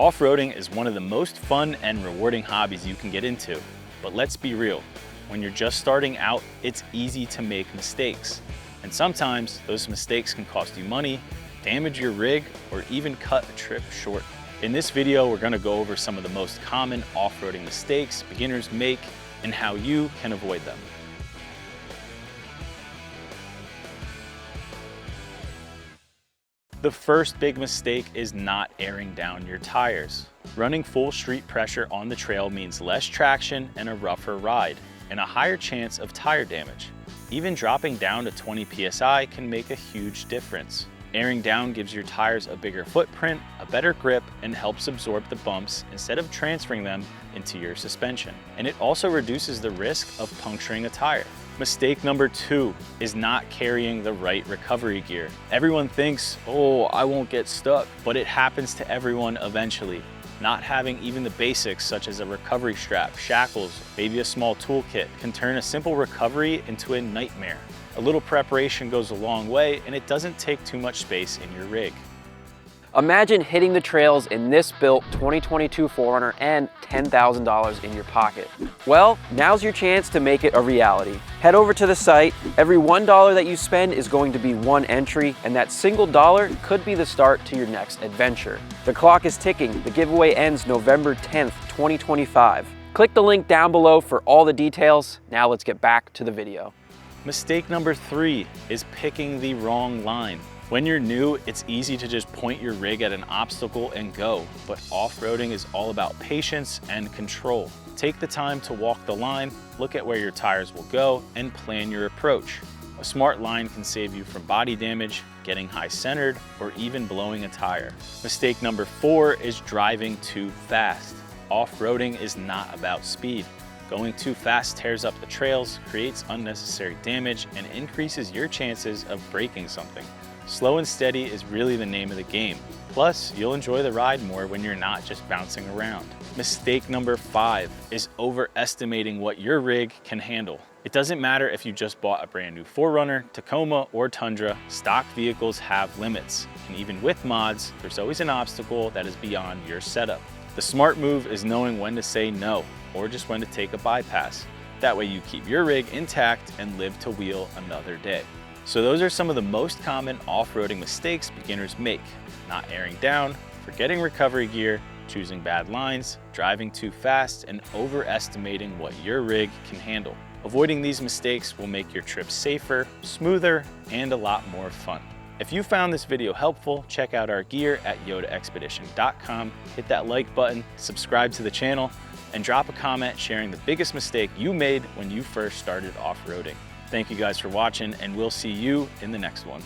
Off-roading is one of the most fun and rewarding hobbies you can get into, but let's be real, when you're just starting out, it's easy to make mistakes. And sometimes those mistakes can cost you money, damage your rig, or even cut a trip short. In this video, we're gonna go over some of the most common off-roading mistakes beginners make and how you can avoid them. The first big mistake is not airing down your tires. Running full street pressure on the trail means less traction and a rougher ride, and a higher chance of tire damage. Even dropping down to 20 PSI can make a huge difference. Airing down gives your tires a bigger footprint, a better grip, and helps absorb the bumps instead of transferring them into your suspension. And it also reduces the risk of puncturing a tire. Mistake number 2 is not carrying the right recovery gear. Everyone thinks, oh, I won't get stuck, but it happens to everyone eventually. Not having even the basics such as a recovery strap, shackles, maybe a small toolkit can turn a simple recovery into a nightmare. A little preparation goes a long way, and it doesn't take too much space in your rig. Imagine hitting the trails in this built 2022 4Runner and $10,000 in your pocket. Well, now's your chance to make it a reality. Head over to the site. Every $1 that you spend is going to be one entry, and that single dollar could be the start to your next adventure. The clock is ticking. The giveaway ends November 10th, 2025. Click the link down below for all the details. Now let's get back to the video. Mistake number 3 is picking the wrong line. When you're new, it's easy to just point your rig at an obstacle and go, but off-roading is all about patience and control. Take the time to walk the line, look at where your tires will go, and plan your approach. A smart line can save you from body damage, getting high-centered, or even blowing a tire. Mistake number 4 is driving too fast. Off-roading is not about speed. Going too fast tears up the trails, creates unnecessary damage, and increases your chances of breaking something. Slow and steady is really the name of the game. Plus, you'll enjoy the ride more when you're not just bouncing around. Mistake number 5 is overestimating what your rig can handle. It doesn't matter if you just bought a brand new 4Runner, Tacoma, or Tundra, stock vehicles have limits. And even with mods, there's always an obstacle that is beyond your setup. The smart move is knowing when to say no, or just when to take a bypass. That way you keep your rig intact and live to wheel another day. So those are some of the most common off-roading mistakes beginners make. Not airing down, forgetting recovery gear, choosing bad lines, driving too fast, and overestimating what your rig can handle. Avoiding these mistakes will make your trip safer, smoother, and a lot more fun. If you found this video helpful, check out our gear at YotaXpedition.com, hit that like button, subscribe to the channel, and drop a comment sharing the biggest mistake you made when you first started off-roading. Thank you guys for watching, and we'll see you in the next one.